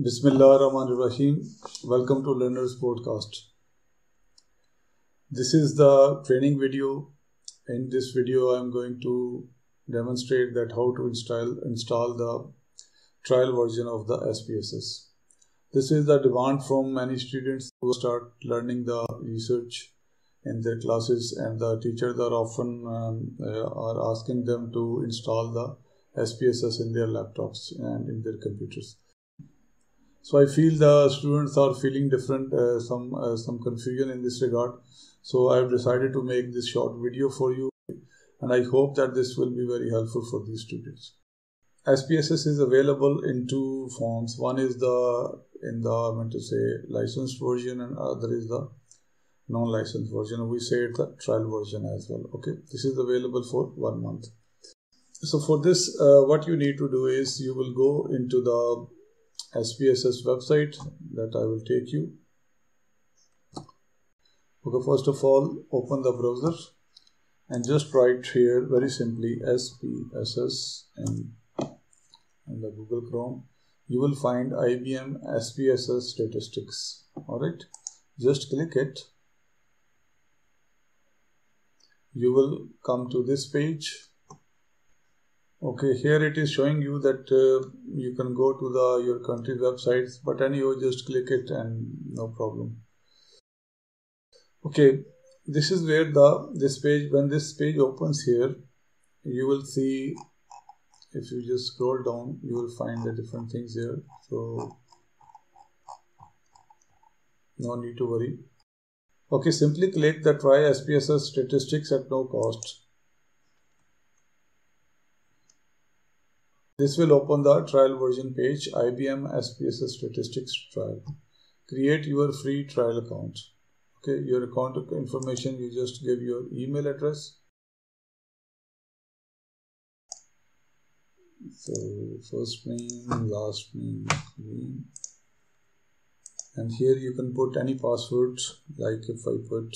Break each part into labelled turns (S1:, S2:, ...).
S1: Bismillahirrahmanirrahim. Welcome to Learners Podcast. This is the training video. In this video, I am going to demonstrate that how to install the trial version of the SPSS. This is the demand from many students who start learning the research in their classes, and the teachers are often are asking them to install the SPSS in their laptops and in their computers. So I feel the students are feeling different, some confusion in this regard. So I have decided to make this short video for you, and I hope that this will be very helpful for these students. SPSS is available in two forms. One is licensed version, and other is the non-licensed version. We say it's the trial version as well. Okay, this is available for 1 month. So for this, what you need to do is you will go into the SPSS website that I will take you. Okay, first of all, open the browser and just write here very simply SPSS in the Google Chrome. You will find IBM SPSS statistics. Alright, just click it. You will come to this page. Okay, here it is showing you that you can go to your country websites, but anyway, just click it and no problem. Okay, this is where when this page opens here, you will see, if you just scroll down, you will find the different things here. So no need to worry. Okay, simply click the try SPSS statistics at no cost. This will open the trial version page, IBM SPSS Statistics Trial. Create your free trial account. Okay, your account information, you just give your email address. So first name, last name. And here you can put any password, like if I put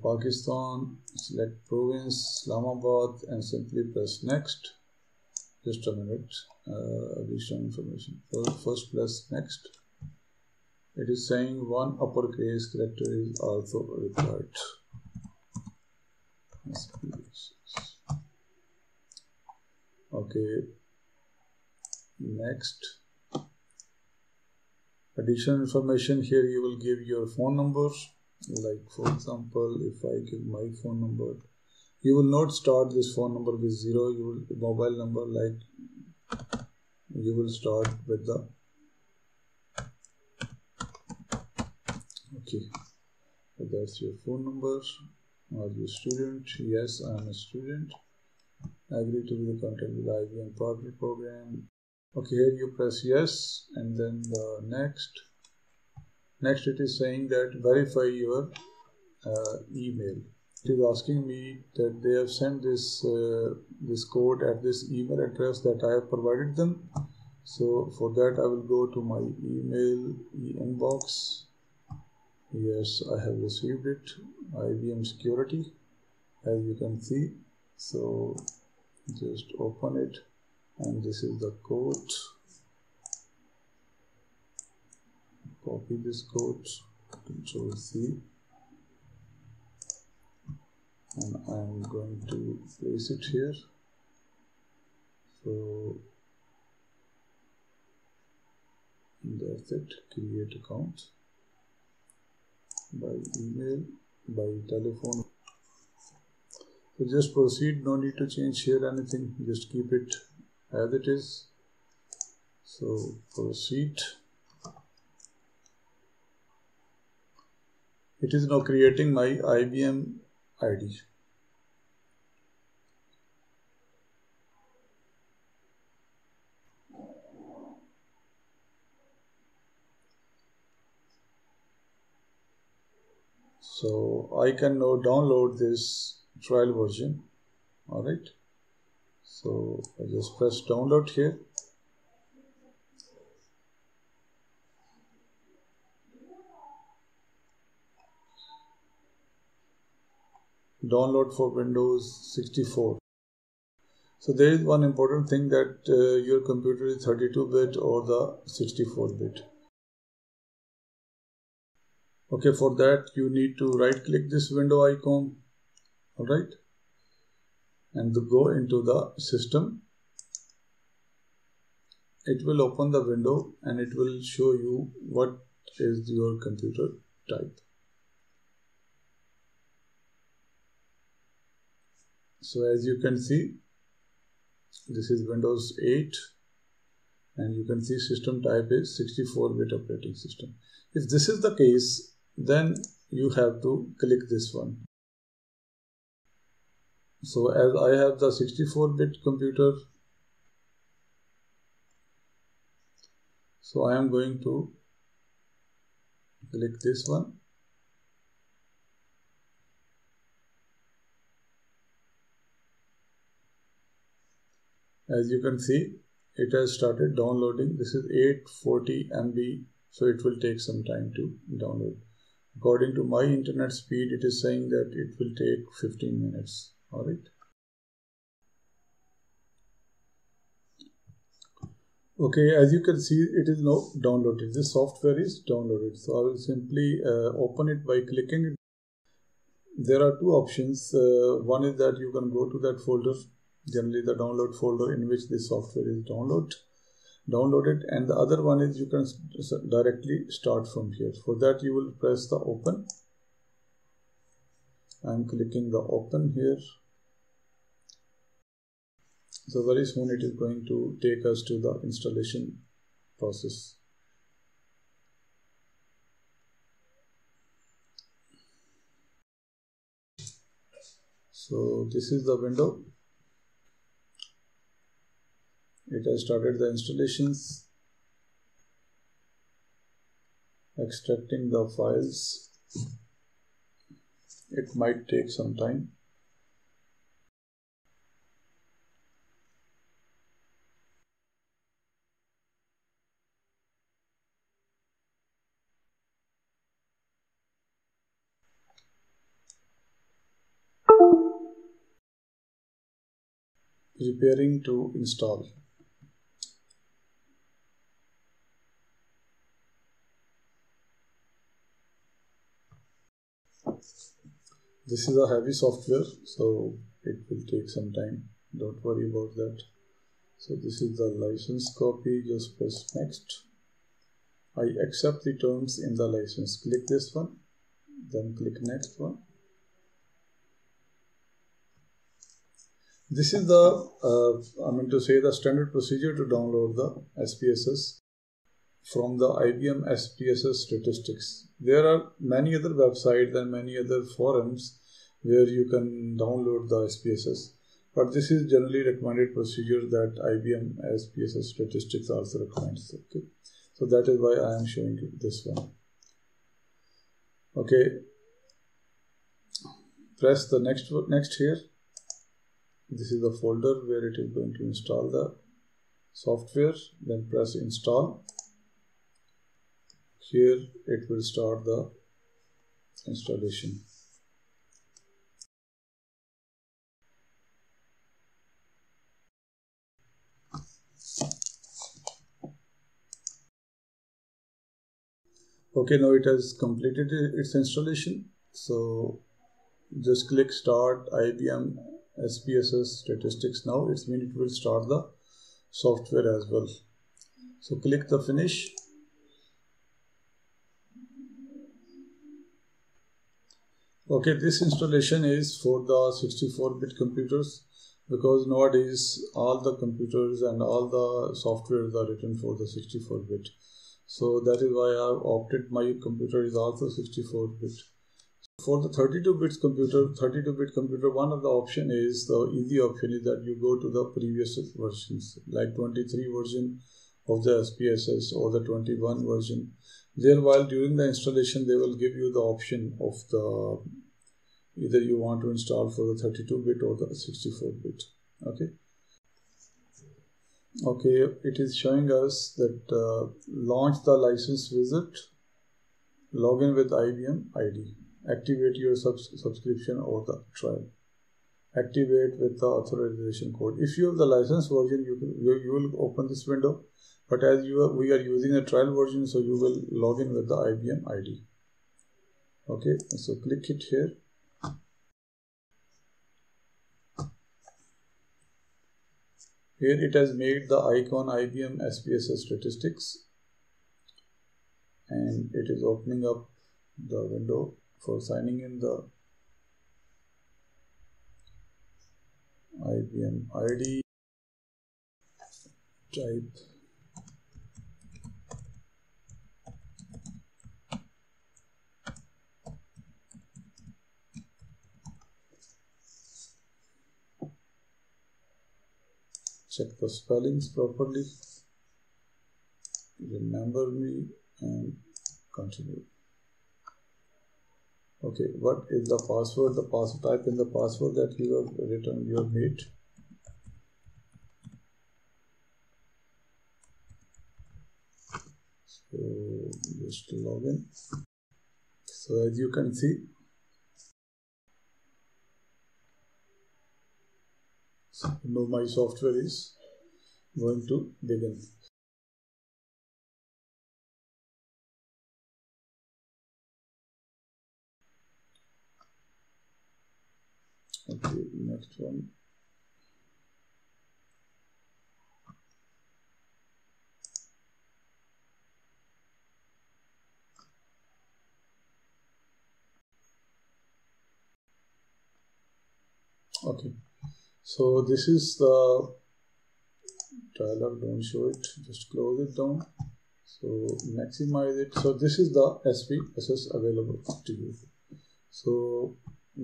S1: Pakistan, select province, Islamabad, and simply press next. Just a minute, additional information. First press next. It is saying one uppercase character is also required. Okay, next. Additional information, here you will give your phone number. Like for example, if I give my phone number, you will not start this phone number with 0. You will mobile number, like you will start with the okay. So that's your phone number. Are you a student? Yes, I am a student. Agree to be the contact with IBM partner program. Okay, here you press yes, and then the next. Next, it is saying that verify your email. It is asking me that they have sent this code at this email address that I have provided them. So for that, I will go to my email inbox. Yes, I have received it. IBM Security, as you can see. So just open it, and this is the code. Copy this code, Control C, and I am going to place it here. So that's it. Create account by email, by telephone. So just proceed. No need to change here anything. Just keep it as it is. So proceed. It is now creating my IBM ID. So I can now download this trial version. Alright. So I just press download here. download for Windows 64. So there is one important thing that your computer is 32-bit or the 64-bit. Okay, for that you need to right click this window icon, alright, and go into the system. It will open the window and it will show you what is your computer type. So as you can see, this is Windows 8 and you can see system type is 64-bit operating system. If this is the case, then you have to click this one. So as I have the 64-bit computer, so I am going to click this one. As you can see, it has started downloading. This is 840 MB, so it will take some time to download. According to my internet speed, it is saying that it will take 15 minutes. Alright. Okay, as you can see, it is now downloaded. This software is downloaded. So I will simply open it by clicking it. There are two options. One is that you can go to that folder, generally the download folder in which this software is downloaded, and the other one is you can directly start from here. For that you will press the open. I am clicking the open here. So very soon it is going to take us to the installation process. So this is the window. It has started the installations, extracting the files. It might take some time. Preparing to install. This is a heavy software, so it will take some time. Don't worry about that. So this is the license copy. Just press next. I accept the terms in the license. Click this one, then click next one. This is the standard procedure to download the SPSS from the IBM SPSS statistics. There are many other websites and many other forums where you can download the SPSS, but this is generally recommended procedure that IBM SPSS statistics also recommends. Okay, so that is why I am showing you this one. Okay, press the next here. This is the folder where it is going to install the software. Then press install. Here it will start the installation. Okay, now it has completed its installation. So just click start IBM SPSS statistics now. It means it will start the software as well. So click the finish. Okay, this installation is for the 64-bit computers, because nowadays all the computers and all the softwares are written for the 64-bit. So that is why I have opted my computer is also 64-bit. For the 32-bit computer, one of the option is, the easy option is that you go to the previous versions, like 23 version of the SPSS or the 21 version. There, while during the installation, they will give you the option of the either you want to install for the 32-bit or the 64-bit. Okay, it is showing us that launch the license wizard, login with IBM ID. activate your subscription or the trial. Activate with the authorization code. If you have the license version, you will open this window, but as we are using a trial version, so you will log in with the IBM ID. Okay, so click it here. Here it has made the icon IBM SPSS statistics, and it is opening up the window for signing in the IBM ID. Type check the spellings properly, remember me, and continue. Okay, what is the password? The password, type in the password that you have written, you have made. So just log in. So as you can see, now my software is going to begin. Okay, next one. Okay, so this is the dialog, don't show it, just close it down. So maximize it. So this is the SPSS available to you. So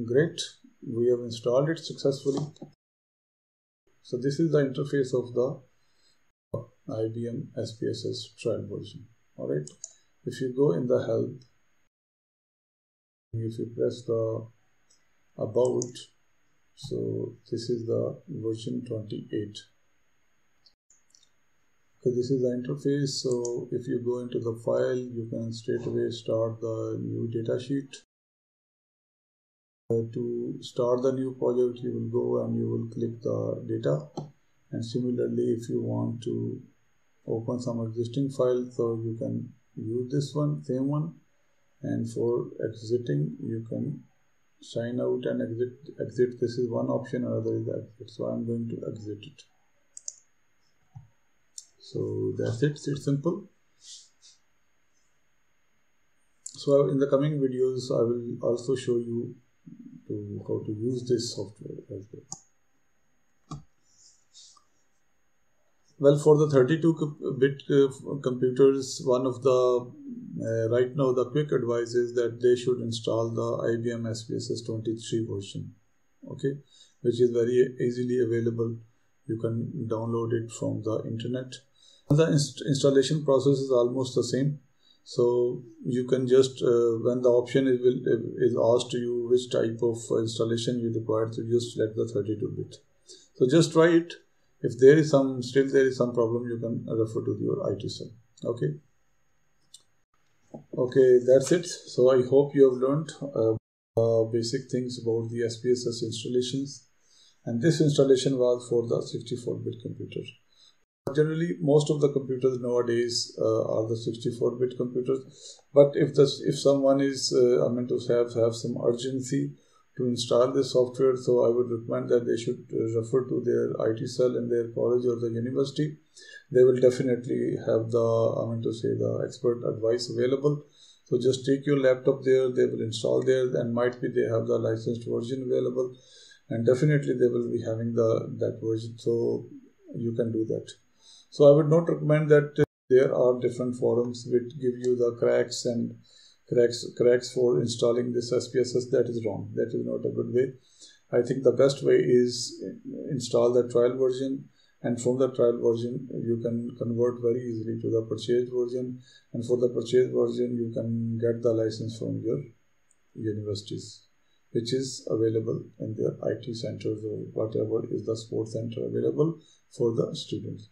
S1: great, we have installed it successfully. So this is the interface of the IBM SPSS trial version. Alright, if you go in the help, if you press the about, so this is the version 28. Okay, this is the interface. So if you go into the file, you can straight away start the new data sheet. To start the new project, you will go and you will click the data, and similarly if you want to open some existing file, so you can use this one, same one, and for exiting you can sign out and exit. This is one option, another is exit, so I'm going to exit it. So that's it, it's simple. So in the coming videos I will also show you how to use this software as well. Well, for the 32-bit computers, one of the right now the quick advice is that they should install the IBM SPSS 23 version, okay, which is very easily available. You can download it from the internet. The installation process is almost the same. So you can just when the option is asked to you which type of installation you require, so just select the 32-bit. So just try it. If there is some problem, you can refer to your IT cell. Okay, that's it. So I hope you have learned basic things about the SPSS installations, and this installation was for the 64-bit computer. Generally, most of the computers nowadays are the 64-bit computers. But if someone is meant to have some urgency to install this software, so I would recommend that they should refer to their IT cell in their college or the university. They will definitely have the expert advice available. So just take your laptop there, they will install there, and might be they have the licensed version available, and definitely they will be having that version, so you can do that. So I would not recommend that there are different forums which give you the cracks for installing this SPSS. That is wrong. That is not a good way. I think the best way is install the trial version, and from the trial version you can convert very easily to the purchased version, and for the purchased version you can get the license from your universities, which is available in their IT centers or whatever is the support center available for the students.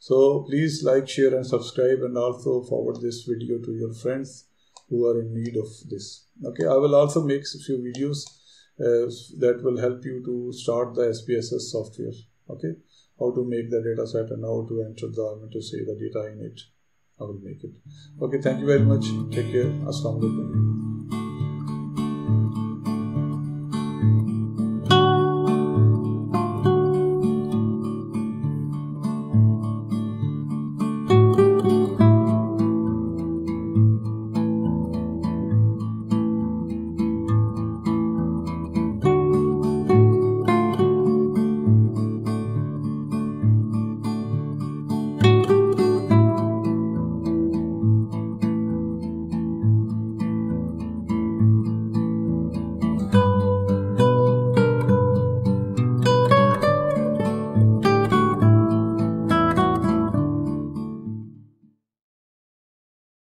S1: So please like, share and subscribe, and also forward this video to your friends who are in need of this. Okay, I will also make a few videos that will help you to start the SPSS software. Okay, how to make the data set and how to enter to say the data in it. I will make it. Okay, thank you very much. Take care. Assalamu alaikum.